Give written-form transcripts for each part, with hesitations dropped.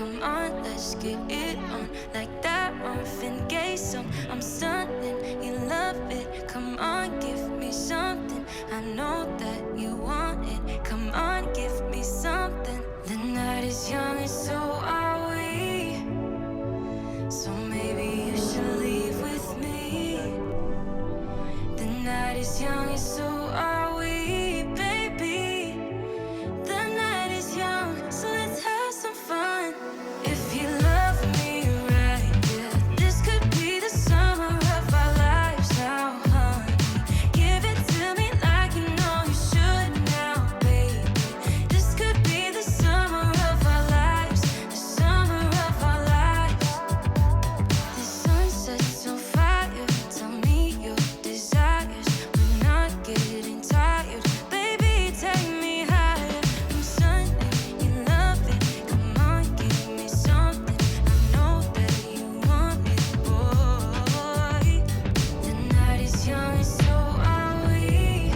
Come on, let's get it on. Like that Marvin Gaye song. I'm stunning, you love it. Come on, give me something. I know that you want it. Come on, give me something. The night is young and so are we. So maybe you should leave with me. The night is young and so are we, baby. The night is young, so let's have some fun. If you love me right, yeah, this could be the summer of our lives now, honey. Give it to me like you know you should now, baby. This could be the summer of our lives, the summer of our lives. The sun sets on fire, tell me your desires. We're not getting tired, baby, take me higher. I'm Sunday, you love it, come on, give me something. I know that you want it, boy. The night is young and so are we.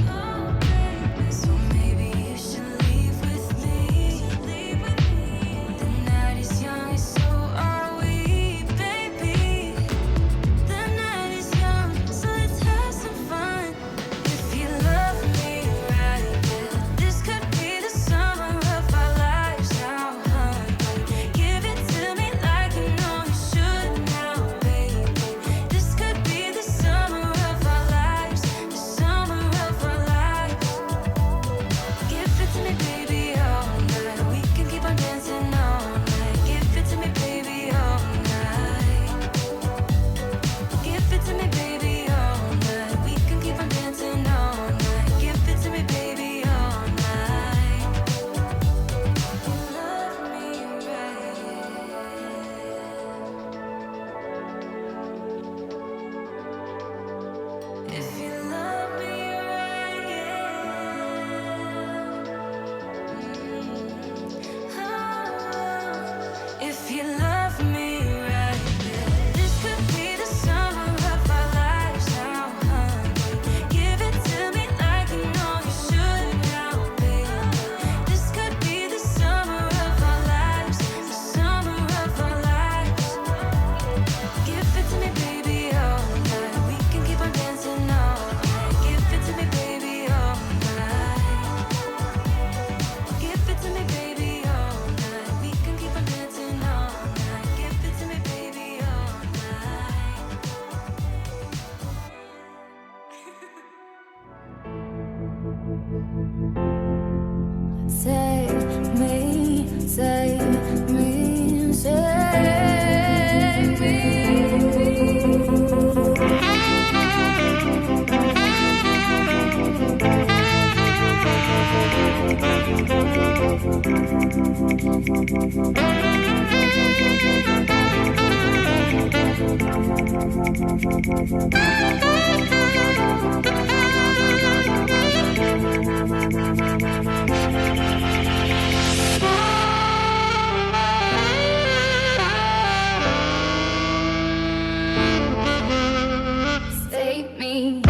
So maybe you should leave with me. The night is young and so are we, baby. The night is young, so let's have some fun. If you love me right, yeah, this could be the summer of our lives now, honey. Give it to me like you know you should now, baby. This could be the summer of our lives, the summer of our lives. Give it to me, baby, all night. We can keep on dancing all night. Give it to me, baby, all night. Give it to me, baby, all night. We can keep on dancing all night. Give it to me, baby, all night. You love me right. If you love me right, yeah. If you love me right, yeah. This could be the summer of our lives now, honey. Give it to me like you know you should now, baby. This could be the summer of our lives, the summer of our lives. Give it to me, baby, all night. We can keep on dancing all night. Give it to me, baby, all night. Give it to me, baby, all night. We can keep on dancing all night. Give it to me, baby, all night. Save me, save me, save save me.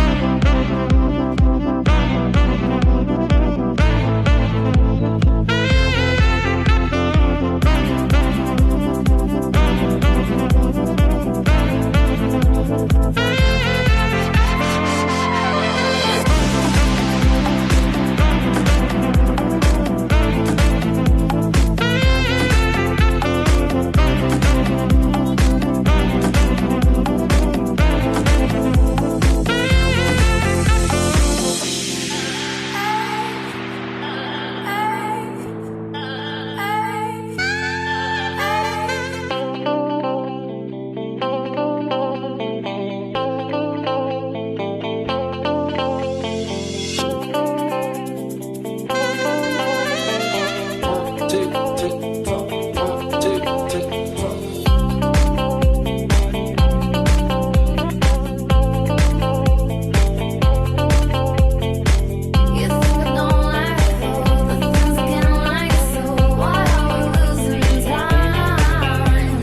You think I don't like all the things I can't like, so why are we losing time?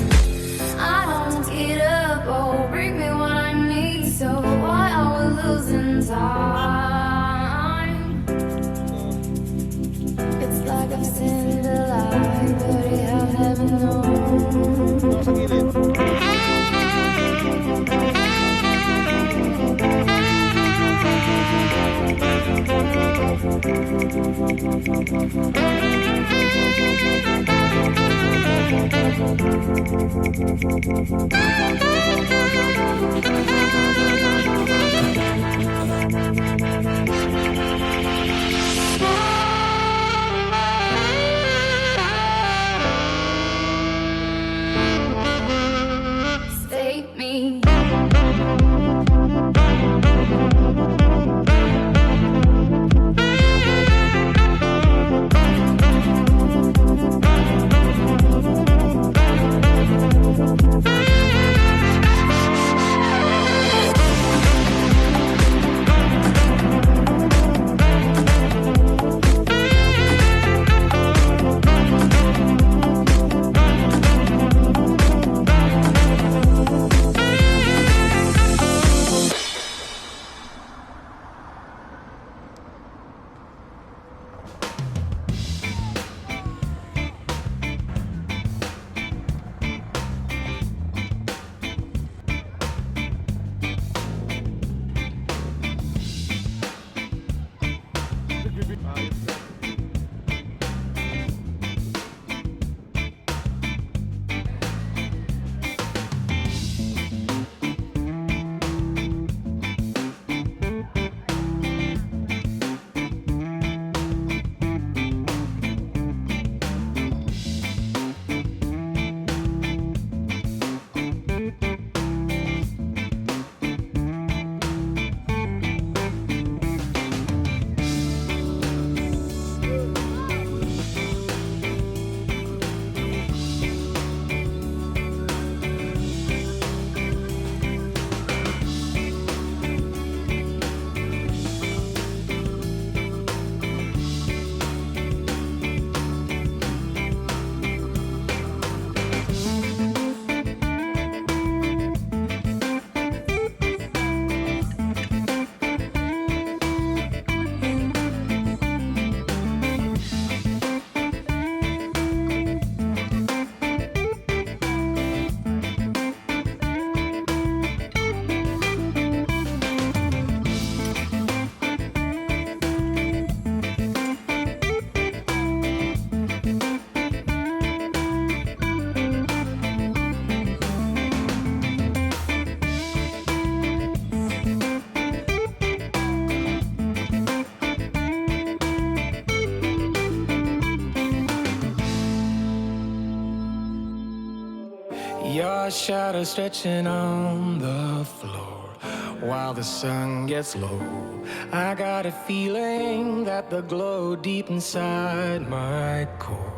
I don't get up or bring me what I need, so why are we losing time? It's like I've seen the light, but I haven't known. Save me. Your shadow stretching on the floor while the sun gets low. I got a feeling that the glow deep inside my core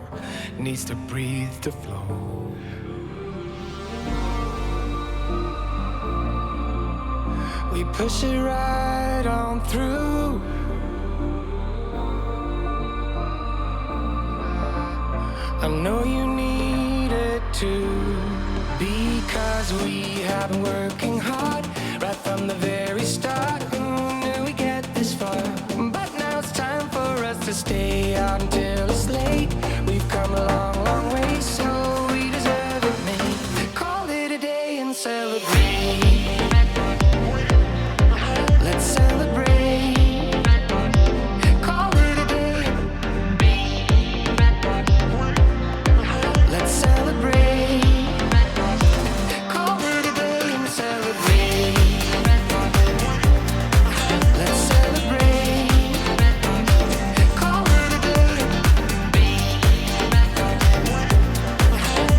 needs to breathe to flow. We push it right on through. I know you need it too, because we have been working hard right from the very start. Who knew we'd get this far? But now it's time for us to stay out until it's late. We've come a long, long way, so we deserve it, mate. Call it a day and celebrate. Let's celebrate. Call it a day. Let's celebrate. Call it a day and celebrate. Let's celebrate. Call it a day.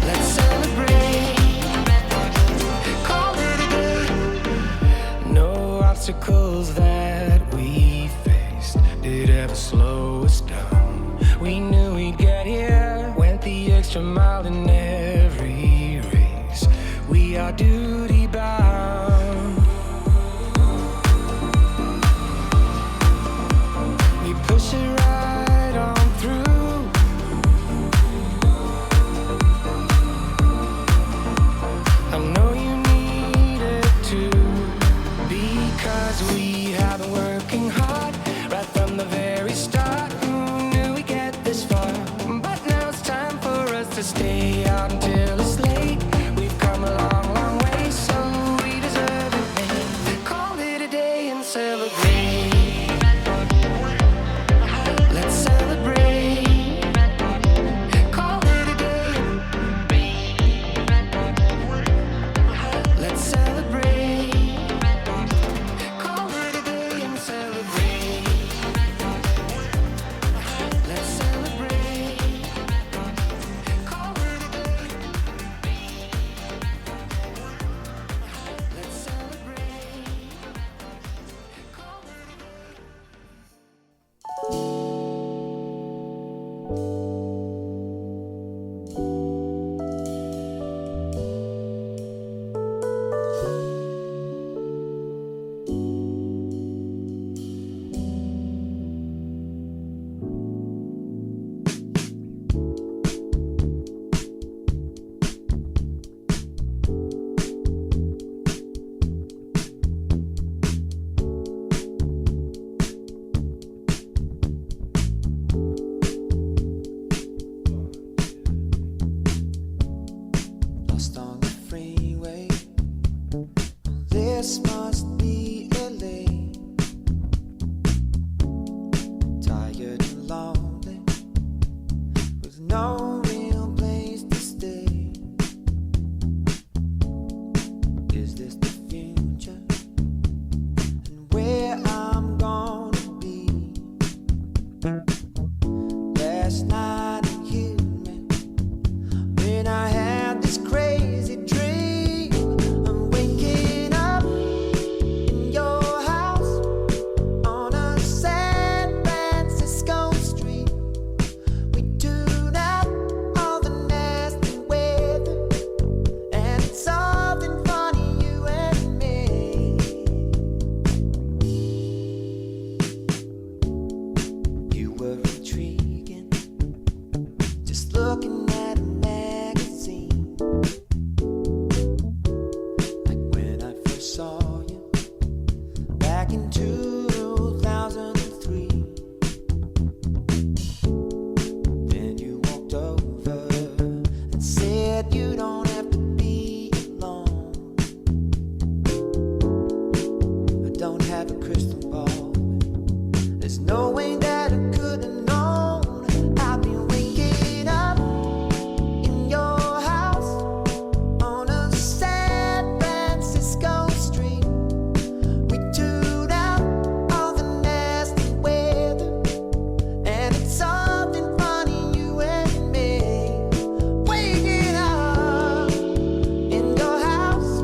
Let's celebrate. Call it a day. No obstacles that we faced did ever slow us down. We knew we'd get here, went the extra mile in every race. We are duty bound. We push it right on through. I know you need it too, because we have been working hard right from the very start. Who knew we'd get this far? But now it's time for us to stay out until it's late. We've come a long, long way, so we deserve it, mate. Call it a day and celebrate. Let's celebrate. Call it a day. This must be LA. Tired and lonely, with no real place to stay. Is this the future? And where I'm gonna be? Last night it hit me when I had this crazy dream. I'm waking up in your house on a San Francisco street. We tune out all the nasty weather, and it's something funny, you and me. You were intriguing, just looking at a magazine. Like when I first saw you back in 2003. Then you walked over and said you don't have to be alone. I don't have a crystal ball, there's no way that I could have known. I've been waking up in your house on a San Francisco street. We tune out all the nasty weather, and it's something funny, you and me. Waking up in your house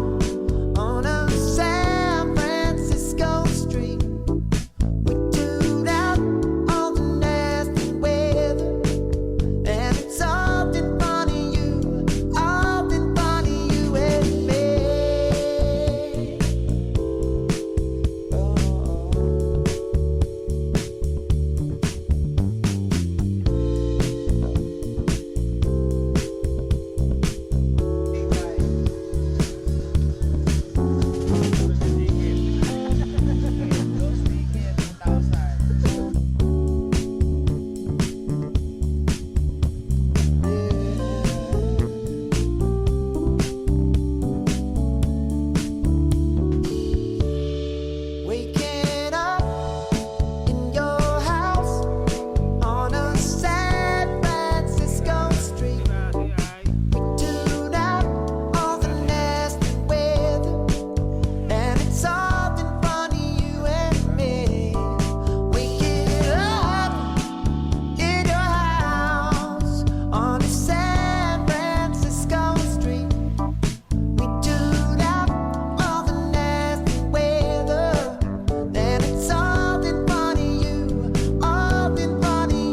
on a San Francisco street. We tune out all the nasty weather, and it's something funny, something funny, you and me. Oh. Waking up in your house on a San Francisco street. We tune out all the nasty weather, and it's something funny, you and me. Waking up in your house on a San Francisco street. We tune out all the nasty weather, and it's something funny,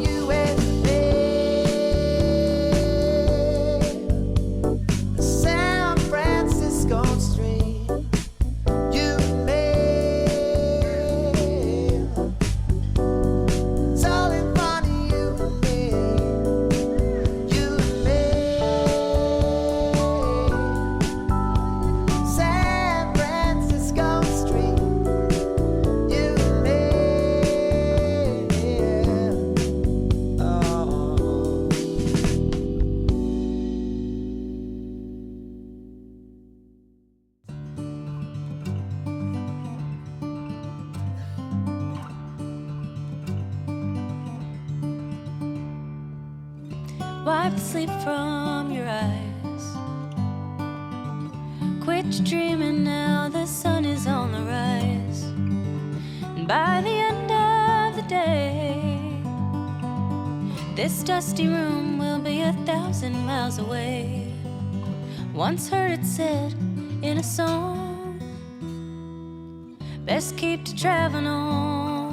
you and me. San Francisco street, you and me. Something funny, you and me. You and me. San Francisco street, you and me. Oh. Wipe the sleep from your eyes. Quit your dreaming now, the sun is on the rise. And by the end of the day, this dusty room will be 1,000 miles away. Once heard it said in a song, best keep to traveling on.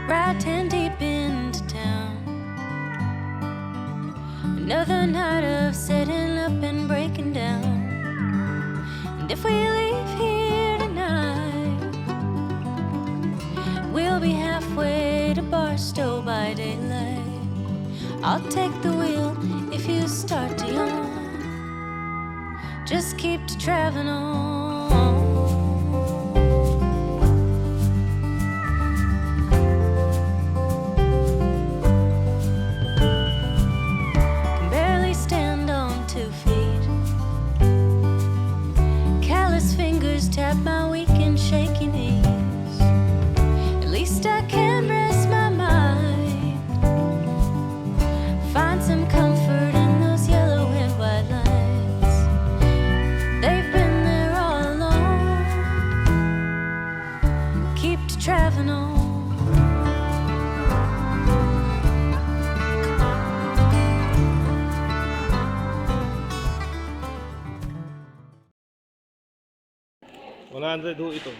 Ride 10 deep into town. Another night of setting up and breaking down. And if we leave here tonight, we'll be halfway to Barstow by daylight. I'll take the wheel if you start to yawn. Just keep to traveling on. traveling on. $100 ho ito.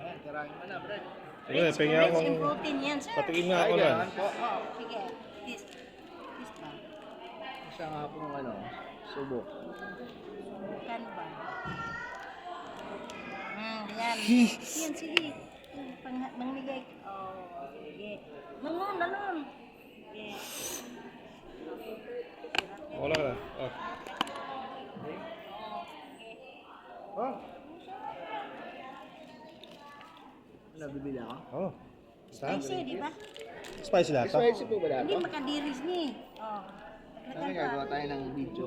Ayan, tirahin mo na, Bre. Sige, pengi ako. Rich in protein yan, sir. Patikim nga ako na. po. Oh, sige. This ba? Isa nga pong subok. Kan ba? Yan. Yan, sige. Mangmigay. Oh, sige. Nanon. Sige. Wala ka na. Oh. Oh. Nabibili ako? Oh. Spicy, di ba? Spicy lahat. Spicy po ba Hindi dato? makadiris ni. Oh. Ano gagawa tayo ng video?